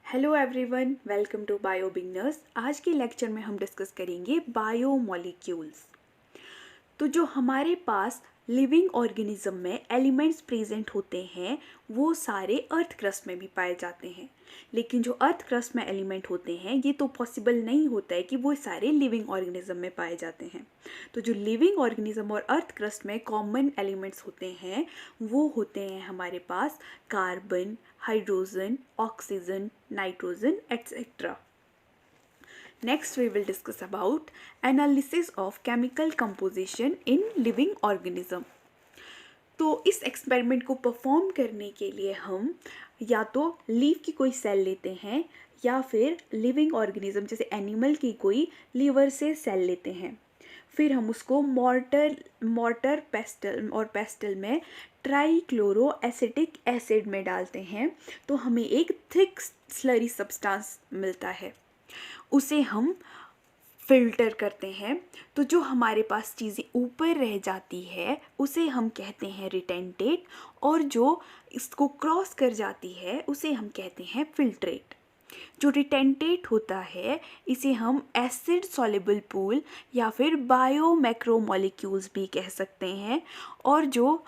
Hello everyone, welcome to Bio Beginners. आज के lecture में हम डिस्कस करेंगे बायोमोलिक्यूल्स। तो जो हमारे पास लिविंग ऑर्गेनिज्म में एलिमेंट्स प्रेजेंट होते हैं वो सारे अर्थ क्रस्ट में भी पाए जाते हैं। लेकिन जो अर्थ क्रस्ट में एलिमेंट होते हैं ये तो पॉसिबल नहीं होता है कि वो सारे लिविंग ऑर्गेनिज्म में पाए जाते हैं। तो जो लिविंग ऑर्गेनिज्म और अर्थ क्रस्ट में कॉमन एलिमेंट्स होते हैं वो होते हैं हमारे पास carbon, hydrogen, oxygen, nitrogen etcetera. Next, we will discuss about analysis of chemical composition in living organism. तो इस एक्सपेरिमेंट को परफॉर्म करने के लिए हम या तो लीफ की कोई सेल लेते हैं या फिर लिविंग ऑर्गेनिज्म जैसे एनिमल की कोई लीवर से सेल लेते हैं। फिर हम उसको मॉर्टर पेस्टल में ट्राइक्लोरो एसिटिक एसिड में डालते हैं तो हमें एक थिक स्लरी सब्सटेंस मिलता है। उसे हम फिल्टर करते हैं तो जो हमारे पास चीज़ें ऊपर रह जाती है उसे हम कहते हैं रिटेंटेट, और जो इसको क्रॉस कर जाती है उसे हम कहते हैं फिल्ट्रेट। जो रिटेंटेट होता है इसे हम एसिड सॉल्युबल पूल या फिर बायोमैक्रोमोलिक्यूल्स भी कह सकते हैं, और जो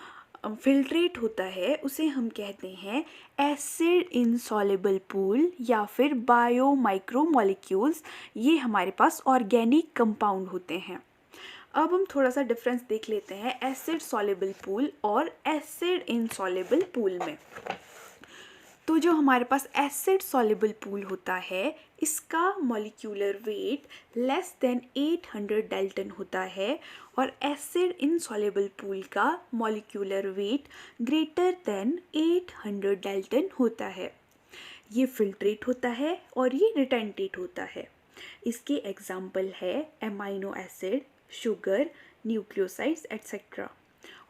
फिल्ट्रेट होता है उसे हम कहते हैं एसिड इनसॉल्युबल पूल या फिर बायोमाइक्रोमोलिक्यूल्स। ये हमारे पास ऑर्गेनिक कंपाउंड होते हैं। अब हम थोड़ा सा डिफरेंस देख लेते हैं एसिड सॉल्युबल पूल और एसिड इनसॉल्युबल पूल में। तो जो हमारे पास एसिड सॉल्युबल पूल होता है इसका molecular weight less than 800 Dalton होता है, और एसिड इनसॉल्युबल पूल का molecular weight greater than 800 Dalton होता है। ये फिल्ट्रेट होता है और ये रिटेंटेट होता है। इसके एग्जाम्पल है amino acid, sugar, nucleosides etcetera.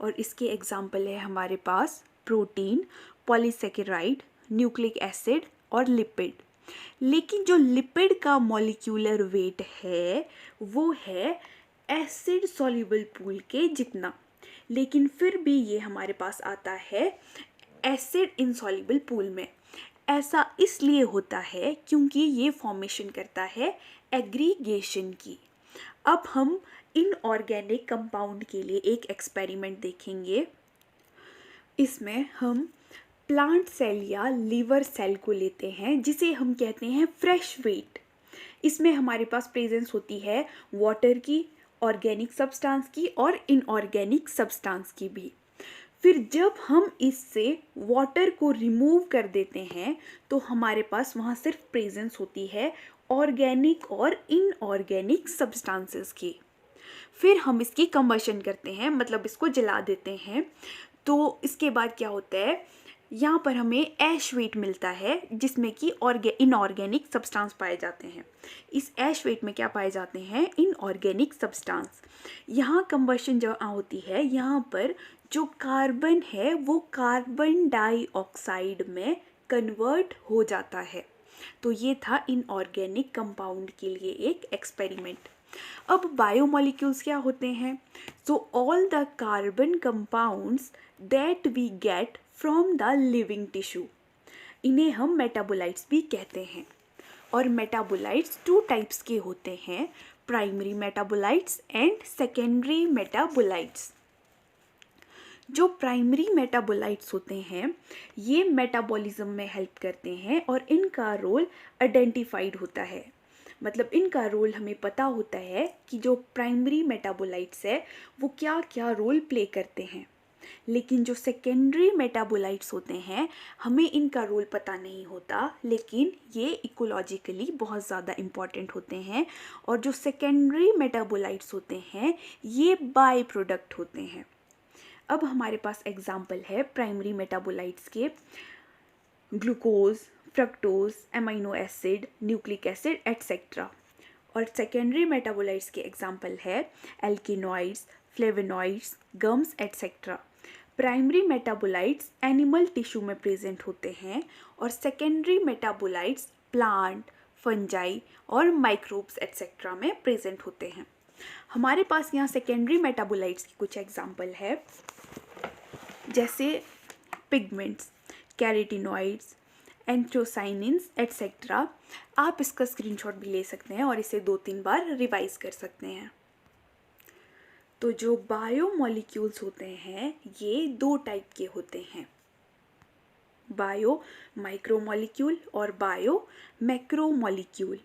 और इसके एग्जाम्पल है हमारे पास प्रोटीन, पॉलीसेकेराइड, न्यूक्लिक एसिड और लिपिड। लेकिन जो लिपिड का मॉलिक्यूलर वेट है वो है एसिड सॉल्युबल पूल के जितना, लेकिन फिर भी ये हमारे पास आता है एसिड इनसॉल्युबल पूल में। ऐसा इसलिए होता है क्योंकि ये फॉर्मेशन करता है एग्रीगेशन की। अब हम इनऑर्गेनिक कंपाउंड के लिए एक एक्सपेरिमेंट देखेंगे। इसमें हम प्लांट सेल या लीवर सेल को लेते हैं जिसे हम कहते हैं फ्रेश वेट। इसमें हमारे पास प्रेजेंस होती है वाटर की, ऑर्गेनिक सब्सटेंस की और इनऑर्गेनिक सब्सटेंस की भी। फिर जब हम इससे वाटर को रिमूव कर देते हैं तो हमारे पास वहाँ सिर्फ प्रेजेंस होती है ऑर्गेनिक और इनऑर्गेनिक सब्सटेंसेस की। फिर हम इसकी कंबशन करते हैं, मतलब इसको जला देते हैं। तो इसके बाद क्या होता है, यहाँ पर हमें ऐश वेट मिलता है जिसमें कि इनऑर्गेनिक सब्सटेंस पाए जाते हैं। इस ऐश वेट में क्या पाए जाते हैं, इनऑर्गेनिक सब्सटेंस। यहाँ कंबशन जो होती है यहाँ पर जो कार्बन है वो कार्बन डाइऑक्साइड में कन्वर्ट हो जाता है। तो ये था इनऑर्गेनिक कंपाउंड के लिए एक एक्सपेरिमेंट। अब बायोमोलिक्यूल्स क्या होते हैं? So all the carbon compounds that we get from the living tissue, इन्हें हम मेटाबोलाइट्स भी कहते हैं। और मेटाबोलाइट्स टू टाइप्स के होते हैं, primary metabolites and secondary metabolites. जो प्राइमरी मेटाबोलाइट्स होते हैं ये मेटाबॉलिज्म में हेल्प करते हैं और इनका रोल आइडेंटिफाइड होता है। मतलब इनका रोल हमें पता होता है कि जो प्राइमरी मेटाबोलाइट्स है वो क्या क्या रोल प्ले करते हैं। लेकिन जो सेकेंडरी मेटाबोलाइट्स होते हैं हमें इनका रोल पता नहीं होता, लेकिन ये इकोलॉजिकली बहुत ज़्यादा इम्पॉर्टेंट होते हैं। और जो सेकेंडरी मेटाबोलाइट्स होते हैं ये बाय प्रोडक्ट होते हैं। अब हमारे पास एग्जाम्पल है प्राइमरी मेटाबोलाइट्स के, glucose, fructose, amino acid, nucleic acid etcetera. और सेकेंडरी मेटाबोलाइट्स के एग्जाम्पल है alkaloids, flavonoids, gums etcetera. Primary metabolites animal tissue में प्रेजेंट होते हैं और सेकेंडरी मेटाबोलाइट्स प्लांट, फंजाई और माइक्रोब्स एट्सेट्रा में प्रेजेंट होते हैं। हमारे पास यहाँ सेकेंडरी मेटाबोलाइट्स की कुछ एग्जाम्पल है, जैसे पिगमेंट्स, कैरोटीनॉइड्स, एंथ्रोसाइनिन्स एट्सेट्रा। आप इसका स्क्रीनशॉट भी ले सकते हैं और इसे 2-3 बार रिवाइज कर सकते हैं। तो जो बायोमोलिक्यूल्स होते हैं ये 2 टाइप के होते हैं, बायो माइक्रोमोलिक्यूल और बायो मैक्रोमोलिक्यूल।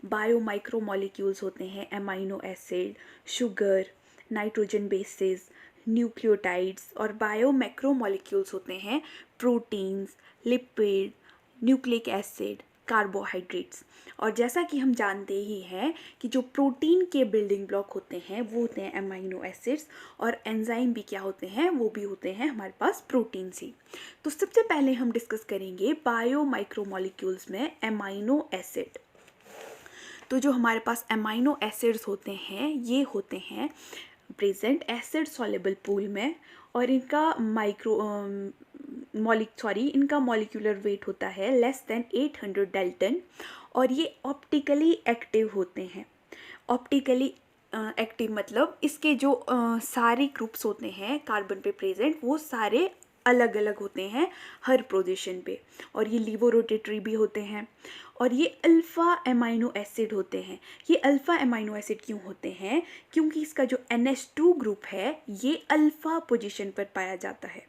बायो माइक्रोमोलिक्यूल्स होते हैं amino acid, sugar, nitrogen bases, nucleotides. और बायो मैक्रोमोलिक्यूल्स होते हैं proteins, lipid, nucleic acid, carbohydrates. और जैसा कि हम जानते ही हैं कि जो प्रोटीन के बिल्डिंग ब्लॉक होते हैं वो होते हैं अमाइनो एसिड्स, और एंजाइम भी क्या होते हैं, वो भी होते हैं हमारे पास प्रोटीन से। तो सबसे पहले हम डिस्कस करेंगे बायो माइक्रोमोलिक्यूल्स में अमाइनो एसिड। तो जो हमारे पास अमाइनो एसिड्स होते हैं ये होते हैं प्रेजेंट एसिड सॉल्युबल पूल में, और इनका इनका मॉलिक्यूलर वेट होता है लेस देन 800 डाल्टन, और ये ऑप्टिकली एक्टिव होते हैं। ऑप्टिकली एक्टिव मतलब इसके जो सारे ग्रुप्स होते हैं कार्बन पे प्रेजेंट वो सारे अलग अलग होते हैं हर पोजीशन पे, और ये लीवोरोटेटरी भी होते हैं। और ये अल्फ़ा एमाइनो एसिड होते हैं। ये अल्फ़ा एमाइनो एसिड क्यों होते हैं? क्योंकि इसका जो NH2 ग्रुप है ये अल्फ़ा पोजीशन पर पाया जाता है,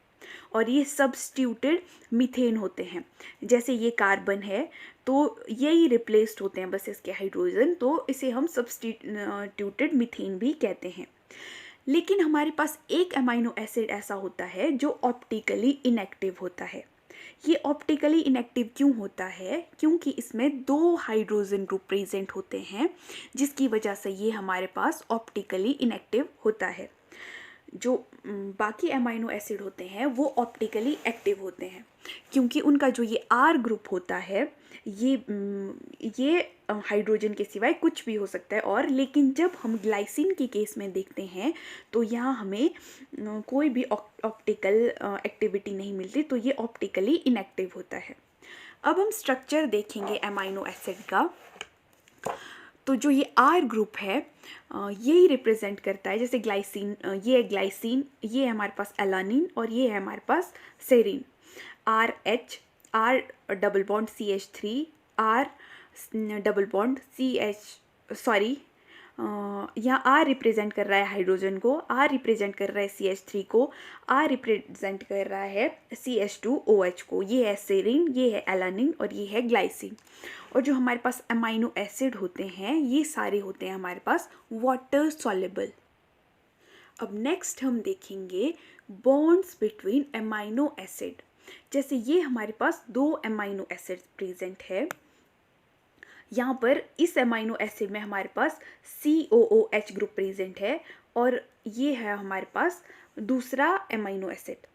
और ये सब्स्टिट्यूटेड मीथेन होते हैं। जैसे ये कार्बन है तो यही रिप्लेस्ड होते हैं बस इसके हाइड्रोजन, तो इसे हम सब्स्टिट्यूटेड मीथेन भी कहते हैं। लेकिन हमारे पास एक अमाइनो एसिड ऐसा होता है जो ऑप्टिकली इनएक्टिव होता है। ये ऑप्टिकली इनएक्टिव क्यों होता है? क्योंकि इसमें 2 हाइड्रोजन ग्रुप प्रेजेंट होते हैं, जिसकी वजह से ये हमारे पास ऑप्टिकली इनएक्टिव होता है। जो बाकी अमाइनो एसिड होते हैं वो ऑप्टिकली एक्टिव होते हैं, क्योंकि उनका जो ये R ग्रुप होता है ये हाइड्रोजन के सिवाय कुछ भी हो सकता है और। लेकिन जब हम ग्लाइसिन के केस में देखते हैं तो यहाँ हमें कोई भी ऑप्टिकल एक्टिविटी नहीं मिलती, तो ये ऑप्टिकली इनएक्टिव होता है। अब हम स्ट्रक्चर देखेंगे अमाइनो एसिड का। तो जो ये R ग्रुप है यही रिप्रेजेंट करता है, जैसे ग्लाइसिन, ये है ग्लाइसिन, ये है हमारे पास एलानिन, और ये है हमारे पास serine. RH, R double bond CH3, R double bond यहाँ R रिप्रेजेंट कर रहा है हाइड्रोजन को, R रिप्रेजेंट कर रहा है CH3 को, R रिप्रेजेंट कर रहा है CH2OH को। ये है सेरिन, ये है एलानिन और ये है ग्लाइसिन। और जो हमारे पास अमाइनो एसिड होते हैं ये सारे होते हैं हमारे पास वाटर सॉल्युबल। अब नेक्स्ट हम देखेंगे बॉन्ड्स बिटवीन अमाइनो एसिड। जैसे ये हमारे पास 2 अमाइनो एसिड प्रेजेंट है। यहाँ पर इस अमाइनो एसिड में हमारे पास COOH ग्रुप प्रेजेंट है, और ये है हमारे पास दूसरा अमाइनो एसिड।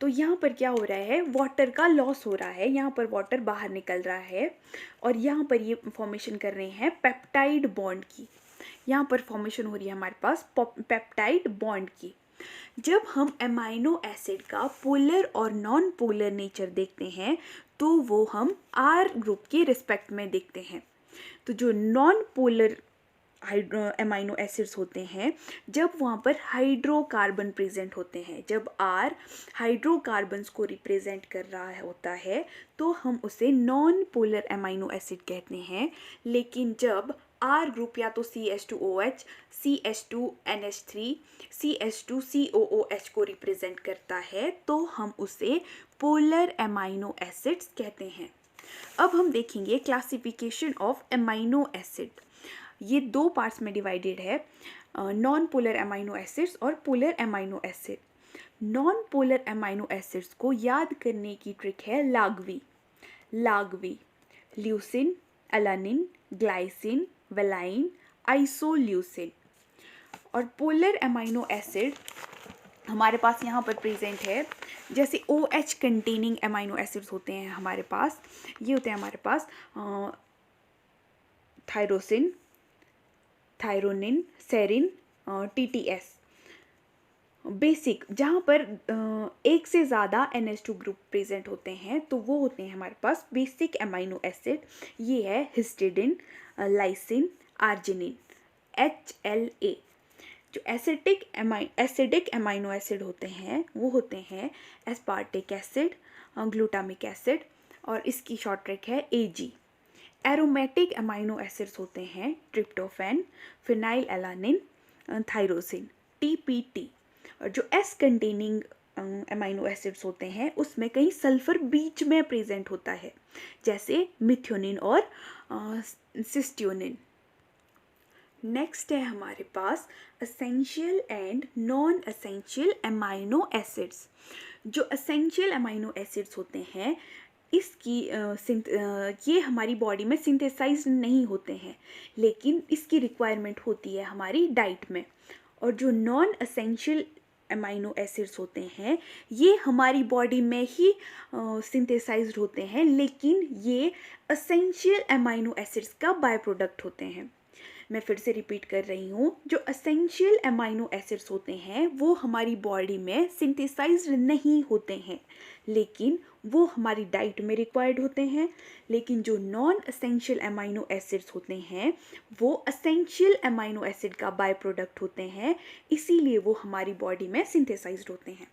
तो यहाँ पर क्या हो रहा है, वाटर का लॉस हो रहा है, यहाँ पर वाटर बाहर निकल रहा है, और यहाँ पर ये फॉर्मेशन कर रहे हैं पेप्टाइड बॉन्ड की। यहाँ पर फॉर्मेशन हो रही है हमारे पास पेप्टाइड बॉन्ड की। जब हम अमाइनो एसिड का पोलर और नॉन पोलर नेचर देखते हैं तो वो हम R ग्रुप के रिस्पेक्ट में देखते हैं। तो जो नॉन पोलर अमाइनो एसिड्स होते हैं जब वहाँ पर हाइड्रोकार्बन प्रेजेंट होते हैं, जब R हाइड्रोकार्बन्स को रिप्रेजेंट कर रहा होता है तो हम उसे नॉन पोलर अमाइनो एसिड कहते हैं। लेकिन जब R ग्रुप या तो CH2OH, CH2NH3, CH2COOH को रिप्रेजेंट करता है तो हम उसे पोलर अमाइनो एसिड्स कहते हैं। अब हम देखेंगे क्लासिफिकेशन ऑफ अमाइनो एसिड। ये 2 पार्ट्स में डिवाइडेड है, नॉन पोलर अमाइनो एसिड्स और polar amino acid. Non polar amino acids को याद करने की ट्रिक है लागवी, leucine, alanine, glycine, valine, isoleucine. और पोलर अमाइनो एसिड हमारे पास यहाँ पर प्रेजेंट है, जैसे OH कंटेनिंग अमाइनो एसिड्स होते हैं हमारे पास, ये होते हैं हमारे पास thyroxine, thyronine, serine, TTS। Basic जहाँ पर एक से ज़्यादा NH2 ग्रुप प्रेजेंट होते हैं तो वो होते हैं हमारे पास बेसिक अमाइनो एसिड। ये है हिस्टिडिन, लाइसिन, आर्जिनिन, HLA। जो एसिडिक अमाइनो एसिड होते हैं वो होते हैं एस्पार्टिक एसिड, ग्लूटामिक एसिड, और इसकी शॉर्ट ट्रिक है AG। एरोमेटिक अमाइनो एसिड्स होते हैं tryptophan, phenyl alanine, thyroxine, TPT। और जो S कंटेनिंग अमाइनो एसिड्स होते हैं उसमें कहीं सल्फर बीच में प्रेजेंट होता है, जैसे मिथ्योनिन और सिस्ट्योनिन। नेक्स्ट है हमारे पास essential and non essential amino acids. जो असेंशियल अमाइनो एसिड्स होते हैं ये हमारी बॉडी में सिंथेसाइज नहीं होते हैं, लेकिन इसकी रिक्वायरमेंट होती है हमारी डाइट में। और जो नॉन असेंशियल अमाइनो एसिड्स होते हैं ये हमारी बॉडी में ही सिंथेसाइज्ड होते हैं, लेकिन ये असेंशियल अमाइनो एसिड्स का बाय प्रोडक्ट होते हैं। मैं फिर से रिपीट कर रही हूँ, जो असेंशियल अमाइनो एसिड्स होते हैं वो हमारी बॉडी में सिंथेसाइज्ड नहीं होते हैं, लेकिन वो हमारी डाइट में रिक्वायर्ड होते हैं। लेकिन जो नॉन असेंशियल अमाइनो एसिड्स होते हैं वो असेंशियल अमाइनो एसिड का बाय प्रोडक्ट होते हैं, इसीलिए वो हमारी बॉडी में सिंथेसाइज्ड होते हैं।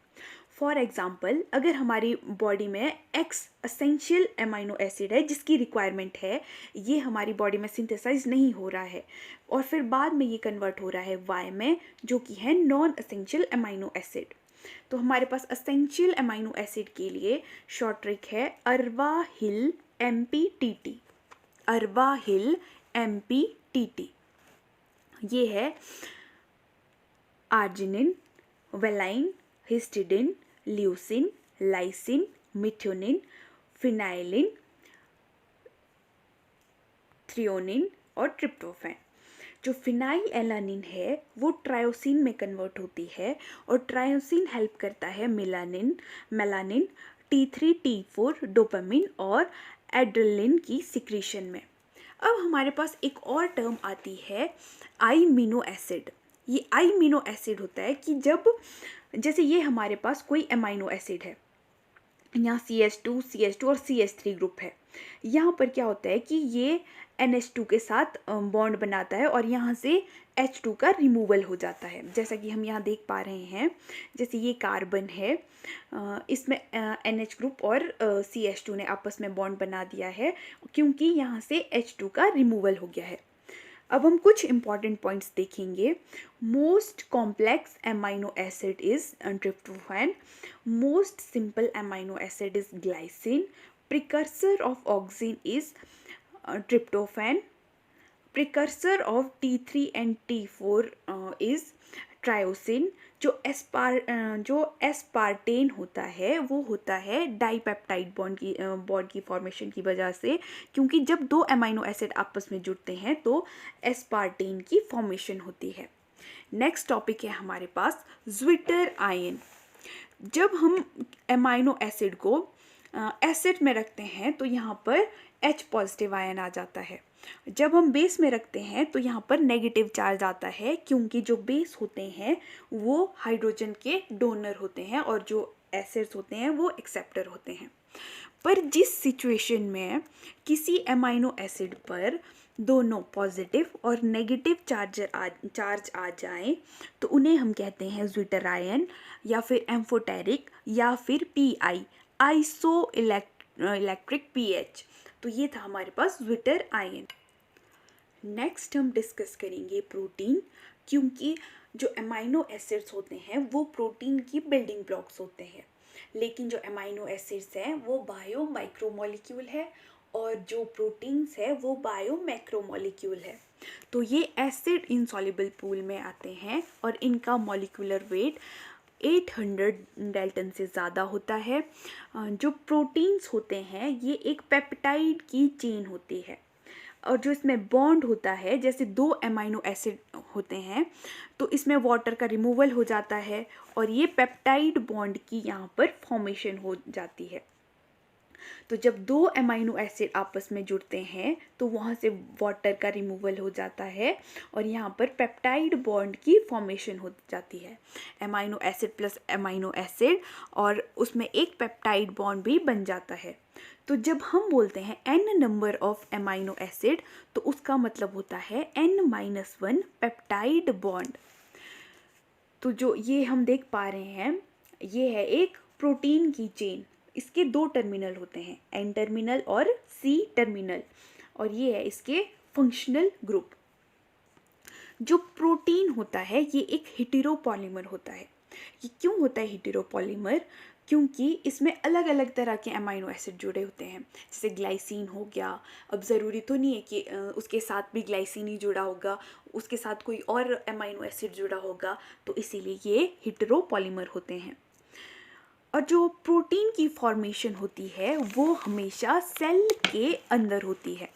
फॉर एग्जाम्पल, अगर हमारी बॉडी में X असेंशियल अमाइनो एसिड है जिसकी रिक्वायरमेंट है, ये हमारी बॉडी में सिंथेसाइज नहीं हो रहा है और फिर बाद में ये कन्वर्ट हो रहा है Y में, जो कि है नॉन असेंशियल अमाइनो एसिड। तो हमारे पास असेंशियल अमाइनो एसिड के लिए शॉर्ट ट्रिक है अरवाहिल MPTT। अरवाहिल MPTT ये है arginine, valine, histidine, leucine, lysine, methionine, फिनाइलिन, threonine और ट्रिप्टोफैन। जो फिनाइल एलानिन है वो ट्रायोसिन में कन्वर्ट होती है और ट्रायोसिन हेल्प करता है मेलानिन, T3, T4, डोपामिन और एड्रेनलिन की सिक्रीशन में। अब हमारे पास एक और टर्म आती है अमीनो एसिड। ये अमीनो एसिड होता है कि जैसे ये हमारे पास कोई अमाइनो एसिड है, यहाँ CH2 और CH3 ग्रुप है। यहाँ पर क्या होता है कि ये NH2 के साथ बॉन्ड बनाता है और यहाँ से H2 का रिमूवल हो जाता है, जैसा कि हम यहाँ देख पा रहे हैं। जैसे ये कार्बन है, इसमें NH ग्रुप और CH2 ने आपस में बॉन्ड बना दिया है क्योंकि यहाँ से H2 का रिमूवल हो गया है। अब हम कुछ इंपॉर्टेंट पॉइंट्स देखेंगे। Most complex amino acid is tryptophan, most simple amino acid is glycine, precursor of auxin is tryptophan, precursor of T3 and T4 is tyrosine. जो एस्पार्टेन होता है वो होता है डाइपेप्टाइड बॉन्ड की फॉर्मेशन की वजह से, क्योंकि जब दो अमाइनो एसिड आपस में जुड़ते हैं तो एस्पार्टेन की फॉर्मेशन होती है। नेक्स्ट टॉपिक है हमारे पास ज्विटर आयन। जब हम अमाइनो एसिड को एसिड में रखते हैं तो यहाँ पर H पॉजिटिव आयन आ जाता है। जब हम बेस में रखते हैं तो यहाँ पर नेगेटिव चार्ज आता है, क्योंकि जो बेस होते हैं वो हाइड्रोजन के डोनर होते हैं और जो एसिड्स होते हैं वो एक्सेप्टर होते हैं। पर जिस सिचुएशन में किसी अमाइनो एसिड पर दोनों पॉजिटिव और नेगेटिव चार्ज आ जाएं तो उन्हें हम कहते हैं ज्विटर आयन या फिर एम्फोटेरिक या फिर PI, आइसो इलेक्ट्रिक pH। तो ये था हमारे पास ज्विटर आयन। नेक्स्ट हम डिस्कस करेंगे प्रोटीन, क्योंकि जो अमाइनो एसिड्स होते हैं वो प्रोटीन की बिल्डिंग ब्लॉक्स होते हैं, लेकिन जो अमाइनो एसिड्स हैं वो बायो माइक्रोमोलिक्यूल है और जो प्रोटीन्स है वो बायो मैक्रोमोलिक्यूल है। तो ये एसिड इनसॉल्युबल पूल में आते हैं और इनका मॉलिक्यूलर वेट 800 डाल्टन से ज़्यादा होता है। जो प्रोटीन्स होते हैं ये एक पेप्टाइड की चेन होती है और जो इसमें बॉन्ड होता है, जैसे दो अमाइनो एसिड होते हैं तो इसमें वाटर का रिमूवल हो जाता है और ये पेप्टाइड बॉन्ड की यहाँ पर फॉर्मेशन हो जाती है। तो जब दो अमाइनो एसिड आपस में जुड़ते हैं तो वहाँ से वाटर का रिमूवल हो जाता है और यहाँ पर पेप्टाइड बॉन्ड की फॉर्मेशन हो जाती है। Amino acid plus amino acid और उसमें एक पेप्टाइड बॉन्ड भी बन जाता है। तो जब हम बोलते हैं n number of amino acid तो उसका मतलब होता है n-1 पेप्टाइड बॉन्ड। तो जो ये हम देख पा रहे हैं, ये है एक प्रोटीन की चेन। इसके दो टर्मिनल होते हैं, एन टर्मिनल और सी टर्मिनल, और ये है इसके फंक्शनल ग्रुप। जो प्रोटीन होता है ये एक हेटेरोपॉलीमर होता है। ये क्यों होता है हेटेरोपॉलीमर? क्योंकि इसमें अलग अलग तरह के अमाइनो एसिड जुड़े होते हैं। जैसे ग्लाइसिन हो गया, अब ज़रूरी तो नहीं है कि उसके साथ भी ग्लाइसिन ही जुड़ा होगा, उसके साथ कोई और अमाइनो एसिड जुड़ा होगा, तो इसीलिए ये हेटेरोपॉलीमर होते हैं। और जो प्रोटीन की फॉर्मेशन होती है वो हमेशा सेल के अंदर होती है।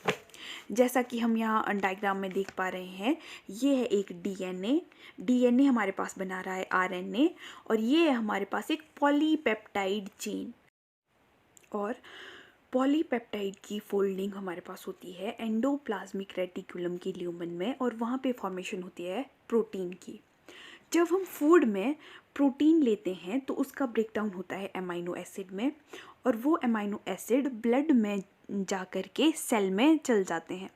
जैसा कि हम यहाँ डायग्राम में देख पा रहे हैं, ये है एक डीएनए हमारे पास बना रहा है आरएनए, और ये है हमारे पास एक पॉलीपेप्टाइड चेन। और पॉलीपेप्टाइड की फोल्डिंग हमारे पास होती है एंडोप्लाज्मिक रेटिकुलम के ल्यूमन में, और वहाँ पे फॉर्मेशन होती है प्रोटीन की। जब हम फूड में प्रोटीन लेते हैं तो उसका ब्रेकडाउन होता है अमाइनो एसिड में, और वो अमाइनो एसिड ब्लड में जा कर के सेल में चल जाते हैं।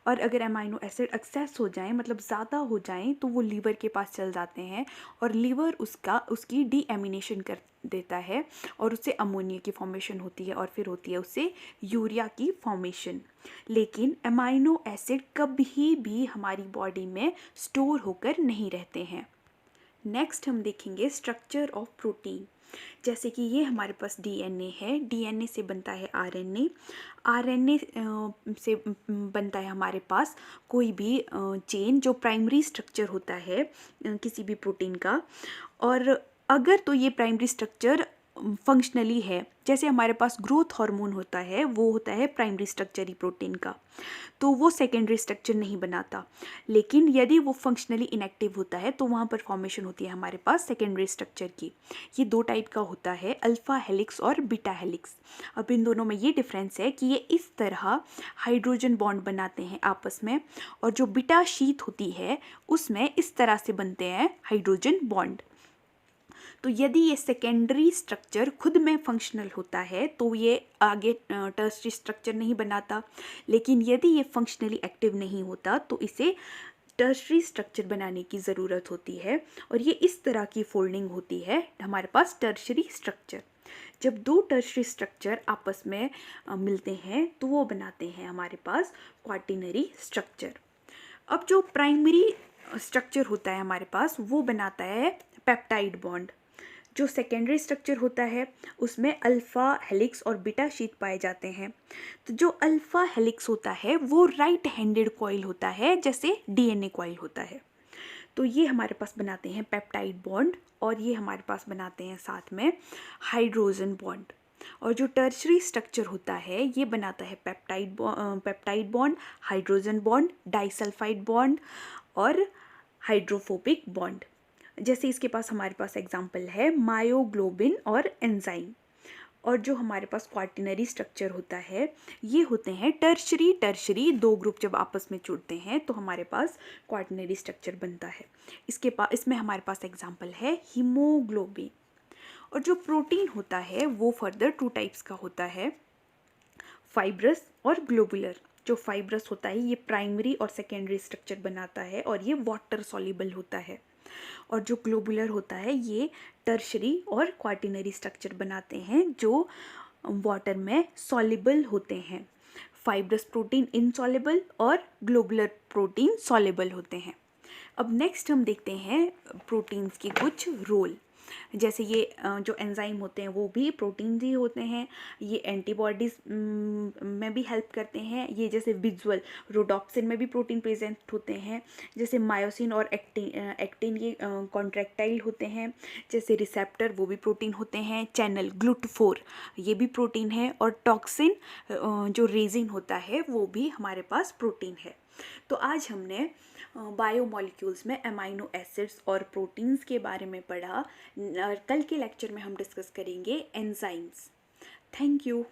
और अगर अमाइनो एसिड एक्सेस हो जाए, मतलब ज़्यादा हो जाए, तो वो लीवर के पास चल जाते हैं, और लीवर उसकी डीएमिनेशन कर देता है, और उससे अमोनिया की फॉर्मेशन होती है, और फिर होती है उससे यूरिया की फॉर्मेशन। लेकिन अमाइनो एसिड कभी भी हमारी बॉडी में स्टोर होकर नहीं रहते हैं। नेक्स्ट हम देखेंगे स्ट्रक्चर ऑफ प्रोटीन। जैसे कि ये हमारे पास डीएनए है, डीएनए से बनता है आरएनए, आरएनए से बनता है हमारे पास कोई भी चेन जो प्राइमरी स्ट्रक्चर होता है किसी भी प्रोटीन का। और अगर तो ये प्राइमरी स्ट्रक्चर फंक्शनली है, जैसे हमारे पास ग्रोथ हार्मोन होता है, वो होता है प्राइमरी स्ट्रक्चर ही प्रोटीन का, तो वो सेकेंडरी स्ट्रक्चर नहीं बनाता। लेकिन यदि वो फंक्शनली इनएक्टिव होता है तो वहाँ पर फॉर्मेशन होती है हमारे पास सेकेंडरी स्ट्रक्चर की। ये दो टाइप का होता है, अल्फ़ा हेलिक्स और बीटा हेलिक्स। अब इन दोनों में ये डिफरेंस है कि ये इस तरह हाइड्रोजन बॉन्ड बनाते हैं आपस में, और जो बीटा शीट होती है उसमें इस तरह से बनते हैं हाइड्रोजन बॉन्ड। तो यदि ये सेकेंडरी स्ट्रक्चर खुद में फंक्शनल होता है तो ये आगे टर्शरी स्ट्रक्चर नहीं बनाता, लेकिन यदि ये फंक्शनली एक्टिव नहीं होता तो इसे टर्शरी स्ट्रक्चर बनाने की ज़रूरत होती है, और ये इस तरह की फोल्डिंग होती है हमारे पास टर्शरी स्ट्रक्चर। जब दो टर्शरी स्ट्रक्चर आपस में मिलते हैं तो वो बनाते हैं हमारे पास क्वार्टिनरी स्ट्रक्चर। अब जो प्राइमरी स्ट्रक्चर होता है हमारे पास वो बनाता है पेप्टाइड बॉन्ड। जो सेकेंडरी स्ट्रक्चर होता है उसमें अल्फ़ा हेलिक्स और बीटा शीट पाए जाते हैं। तो जो अल्फ़ा हेलिक्स होता है वो राइट हैंडेड कॉइल होता है, जैसे डीएनए कॉइल होता है। तो ये हमारे पास बनाते हैं पेप्टाइड बॉन्ड, और ये हमारे पास बनाते हैं साथ में हाइड्रोजन बॉन्ड। और जो टर्शरी स्ट्रक्चर होता है ये बनाता है peptide bond, hydrogen bond, disulphide bond और हाइड्रोफोबिक बॉन्ड। जैसे इसके पास हमारे पास एग्जाम्पल है मायोग्लोबिन और एंजाइम। और जो हमारे पास क्वार्टिनरी स्ट्रक्चर होता है ये होते हैं टर्शरी दो ग्रुप जब आपस में जुड़ते हैं तो हमारे पास क्वार्टिनरी स्ट्रक्चर बनता है। इसमें हमारे पास एग्जाम्पल है हीमोग्लोबिन। और जो प्रोटीन होता है वो फर्दर टू टाइप्स का होता है, फाइब्रस और ग्लोबुलर। जो फाइब्रस होता है ये प्राइमरी और सेकेंडरी स्ट्रक्चर बनाता है और ये वाटर सॉल्युबल होता है, और जो ग्लोबुलर होता है ये टर्शरी और क्वार्टिनरी स्ट्रक्चर बनाते हैं जो वाटर में सॉल्युबल होते हैं। फाइब्रस प्रोटीन इनसॉल्युबल और ग्लोबुलर प्रोटीन सॉल्युबल होते हैं। अब नेक्स्ट हम देखते हैं प्रोटीन्स के कुछ रोल। जैसे ये जो एंजाइम होते हैं वो भी प्रोटीन ही होते हैं, ये एंटीबॉडीज़ में भी हेल्प करते हैं। ये जैसे विजुअल रोडॉप्सिन में भी प्रोटीन प्रेजेंट होते हैं, जैसे मायोसिन और एक्टिन ये कॉन्ट्रैक्टाइल होते हैं। जैसे रिसेप्टर वो भी प्रोटीन होते हैं। चैनल ग्लूटाफोर ये भी प्रोटीन है, और टॉक्सिन जो रेजिन होता है वो भी हमारे पास प्रोटीन है। तो आज हमने बायोमॉलिक्यूल्स में अमाइनो एसिड्स और प्रोटीन्स के बारे में पढ़ा। कल के लेक्चर में हम डिस्कस करेंगे एंजाइम्स। Thank you.